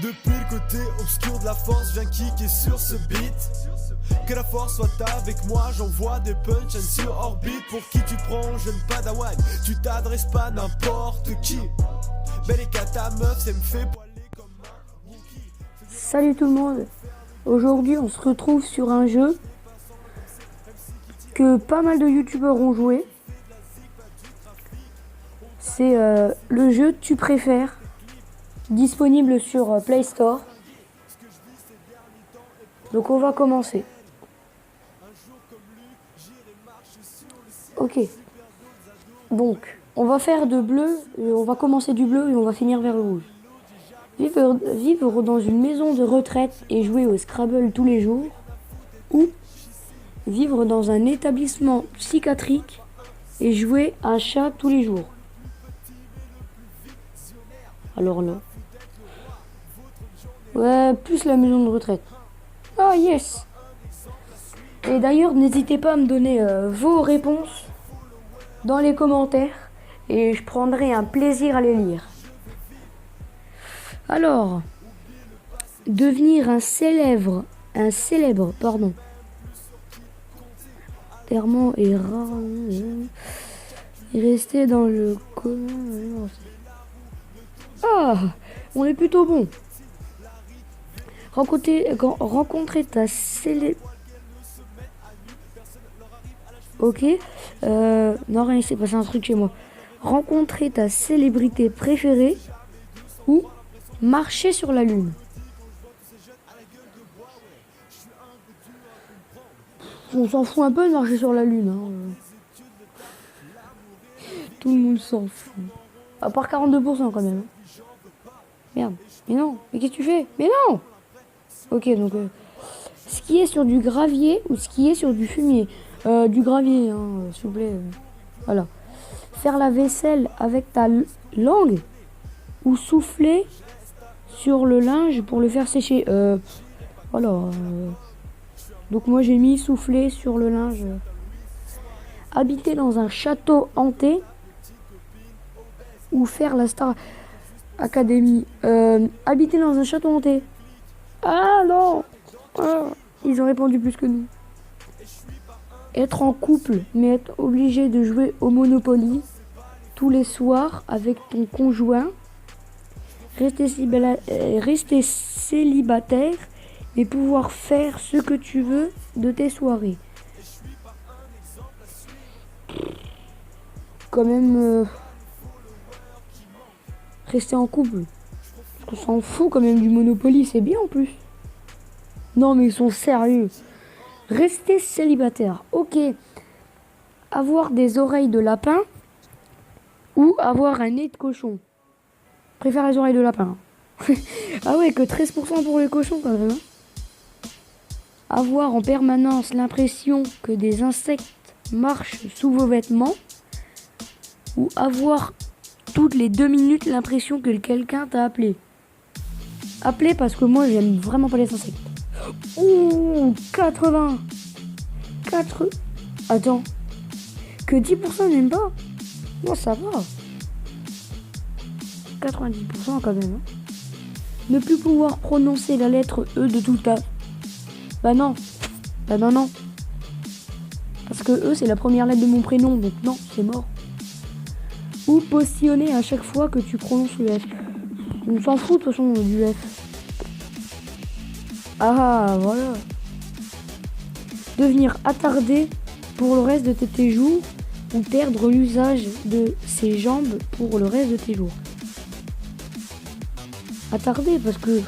Depuis le côté obscur de la force, viens kicker sur ce beat. Que la force soit avec moi, j'envoie des punchlines sur orbite. Pour qui tu prends, jeune padawan, tu t'adresses pas n'importe qui. Belle et ta meuf, c'est me fait poiler comme un rookie. Salut tout le monde. Aujourd'hui on se retrouve sur un jeu que pas mal de youtubeurs ont joué. C'est le jeu Tu préfères, disponible sur Play Store. Donc on va commencer. Ok. Donc on va faire de bleu, on va commencer du bleu et on va finir vers le rouge. Vivre dans une maison de retraite et jouer au Scrabble tous les jours, ou vivre dans un établissement psychiatrique et jouer à un chat tous les jours. Alors là, ouais, plus la maison de retraite. Ah yes. Et d'ailleurs, n'hésitez pas à me donner vos réponses dans les commentaires et je prendrai un plaisir à les lire. Alors, devenir un célèbre, terme et rare, et rester dans le commun. Ah, on est plutôt bon. Rencontrer ta célèbre. Ok, non, rien, il s'est passé un truc chez moi. Rencontrer ta célébrité préférée ou marcher sur la lune. On s'en fout un peu de marcher sur la lune. Tout le monde s'en fout. À part 42% quand même. Merde. Mais non. Mais qu'est-ce que tu fais? Mais non. Ok, donc skier sur du gravier ou skier sur du fumier. Du gravier, s'il vous plaît. Voilà. Faire la vaisselle avec ta langue ou souffler sur le linge pour le faire sécher. Voilà. Donc moi j'ai mis souffler sur le linge. Habiter dans un château hanté ou faire la Star Academy. Habiter dans un château hanté. Ah non. Ils ont répondu plus que nous. Être en couple mais être obligé de jouer au Monopoly tous les soirs avec ton conjoint. Rester célibataire mais pouvoir faire ce que tu veux de tes soirées. Quand même rester en couple. Parce qu'on s'en fout quand même du Monopoly, c'est bien en plus. Non mais ils sont sérieux. Rester célibataire, ok. Avoir des oreilles de lapin ou avoir un nez de cochon. Préfère les oreilles de lapin. Ah ouais, que 13% pour les cochons quand même. Avoir en permanence l'impression que des insectes marchent sous vos vêtements ou avoir toutes les 2 minutes l'impression que quelqu'un t'a appelé. Appelé parce que moi j'aime vraiment pas les insectes. Ouh, 80. Attends. Que 10% n'aiment pas. Non, ça va. 90% quand même. Ne plus pouvoir prononcer la lettre E de tout à... Bah non. Parce que E c'est la première lettre de mon prénom, donc non, c'est mort. Ou positionner à chaque fois que tu prononces le F. On s'en fout de toute façon du F. Ah voilà. Devenir attardé pour le reste de tes jours ou perdre l'usage de ses jambes pour le reste de tes jours. Attardé parce que...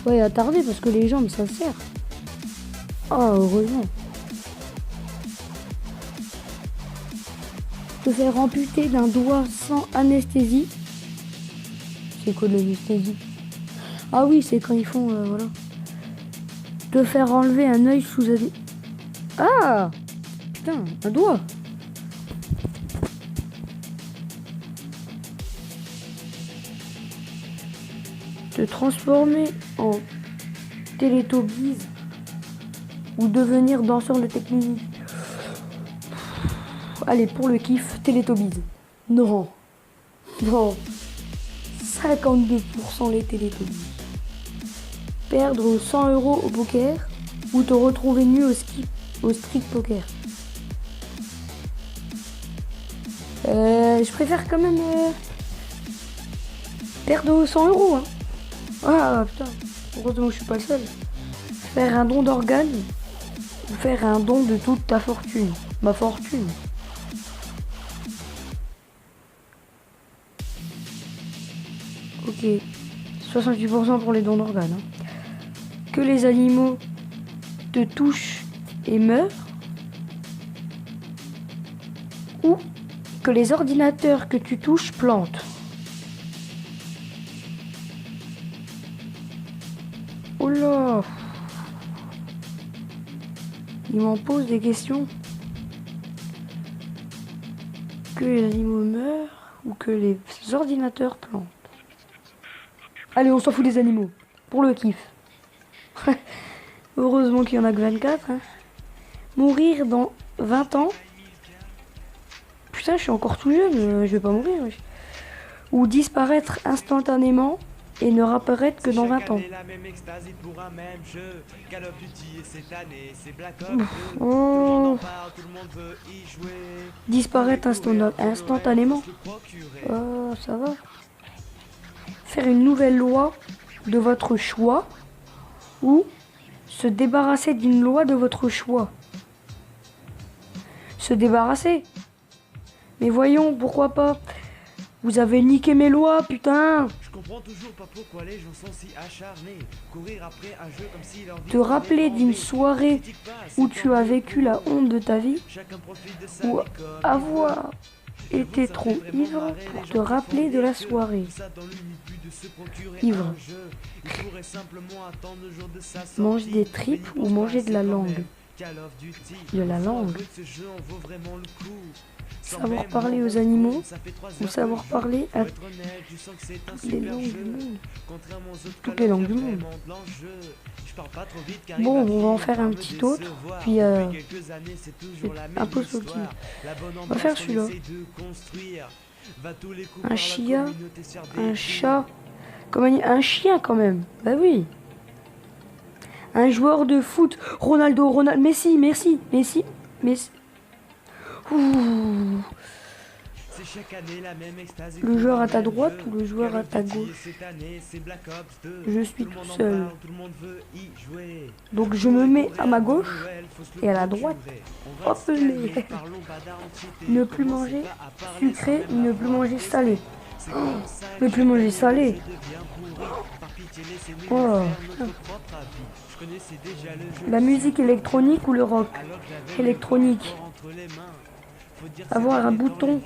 Ouais, attardé parce que les jambes ça sert. Ah, heureusement. Se faire amputer d'un doigt sans anesthésie. C'est quoi de l'anesthésie? Ah oui, c'est quand ils font... voilà. Te faire enlever un œil sous... Ah! Putain, un doigt. Te transformer en Télétobies ou devenir danseur de technique. Allez, pour le kiff, Télétobies. Non. 52% les Télétobies. Perdre 100 € au poker ou te retrouver nu au street poker. Je préfère quand même perdre 100 €. Hein. Ah putain, heureusement que je suis pas le seul. Faire un don d'organes ou faire un don de toute ta fortune. Ma fortune. Ok, 68% pour les dons d'organes. Hein. Que les animaux te touchent et meurent, ou que les ordinateurs que tu touches plantent. Oh là, il m'en pose des questions. Que les animaux meurent ou que les ordinateurs plantent. Allez, on s'en fout des animaux. Pour le kiff. Heureusement qu'il y en a que 24. Hein. Mourir dans 20 ans. Putain, je suis encore tout jeune. Je vais pas mourir. Ouais. Ou disparaître instantanément et ne réapparaître que dans 20 ans. Oh. Disparaître instantanément. Oh, ça va. Faire une nouvelle loi de votre choix ou se débarrasser d'une loi de votre choix. Se débarrasser. Mais voyons, pourquoi pas? Vous avez niqué mes lois, putain. Je comprends toujours pas pourquoi les gens sont si acharnés. Courir après un jeu comme si leur vie Te rappeler d'une soirée où tu as vécu la honte de ta vie ou avoir été trop ivre pour te rappeler de la soirée. Ivre. Manger des tripes ou manger de la langue. De la langue. Savoir parler aux animaux ou savoir parler à les langues du monde. Toutes les langues du monde. Bon, on va en faire un petit autre, puis un peu subtil. On va faire celui-là. Un chien, un chat, un chien quand même. Bah oui. Un joueur de foot, Ronaldo, Messi. Ouh. Le joueur à ta droite ou le joueur à ta gauche? Je suis tout seul. Donc je me mets à ma gauche et à la droite. Hop les. Ne plus manger sucré, ne plus manger salé. Oh, ne plus manger salé. Oh. La musique électronique ou le rock? Électronique. Avoir un bouton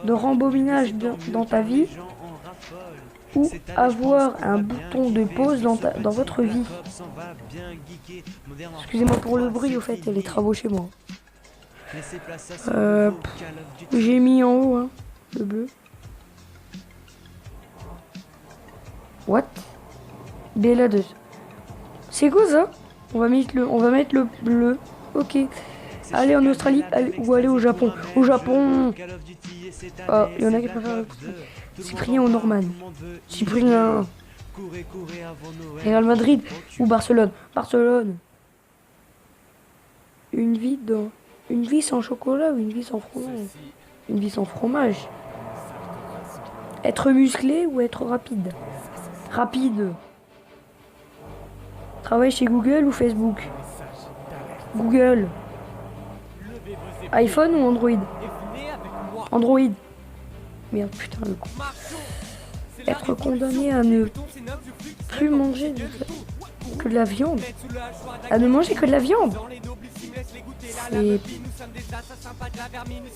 de rembobinage dans ta vie ou avoir un bouton de pause dans votre vie. Excusez-moi pour le bruit, au fait, il y a les travaux chez moi. J'ai mis en haut, hein, le bleu. What? Bella 2. C'est quoi ça? On va mettre le bleu. Ok. Aller en Australie ou aller au Japon. Au Japon. Ah, il y en a qui préfèrent Cyprien ou Norman. Cyprien. Real Madrid ou Barcelone. Barcelone. Une vie sans chocolat ou une vie sans fromage? Une vie sans fromage. Être musclé ou être rapide? Rapide. Travailler chez Google ou Facebook? Google. iPhone ou Android? Android. Merde, putain, le con. Être condamné à ne plus manger que de la viande. À ne manger que de la viande.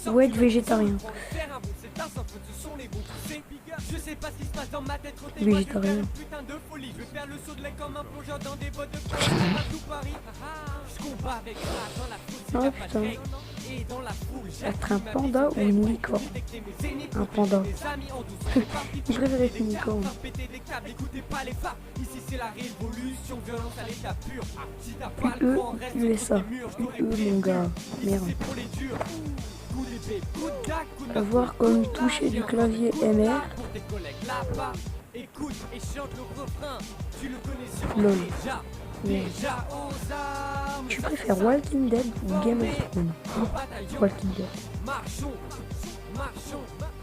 Ou être végétarien. Végétarien. Oh putain. Être un panda ou une licorne? Un panda. Je préfère être une licorne. UE, USA. UE mon gars. Merde. Avoir comme toucher du clavier MR. LOL. Yeah. Tu préfères Walking Dead ou Game of Thrones? Walking Dead.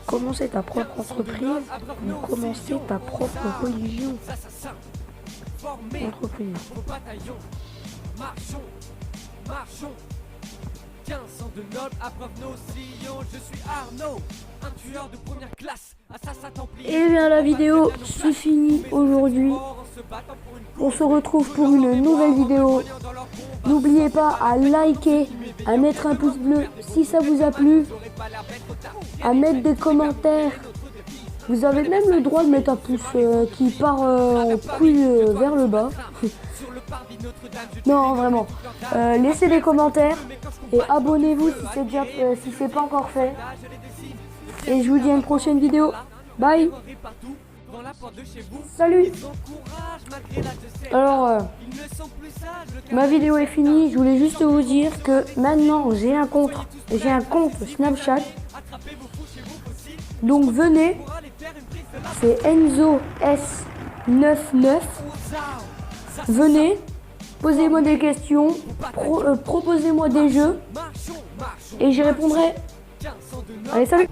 Commencer ta propre entreprise ou commencer ta propre religion? Entreprise. 15 ans de noble, à preuve nos sillons, je suis Arnaud, un tueur de première classe, assassin templier. Et bien la vidéo c'est fini aujourd'hui. On se retrouve pour une nouvelle vidéo. N'oubliez pas à liker, à mettre un pouce bleu si ça vous a plu, à mettre des commentaires. Vous avez même le droit de mettre un pouce qui part en couille vers le bas. Non, vraiment. Laissez des commentaires et abonnez-vous si c'est pas encore fait. Et je vous dis à une prochaine vidéo. Bye. Salut. Alors, ma vidéo est finie. Je voulais juste vous dire que maintenant j'ai un compte Snapchat. Donc venez. C'est Enzo S99. Venez, posez-moi des questions, proposez-moi des jeux et j'y répondrai. Allez, salut!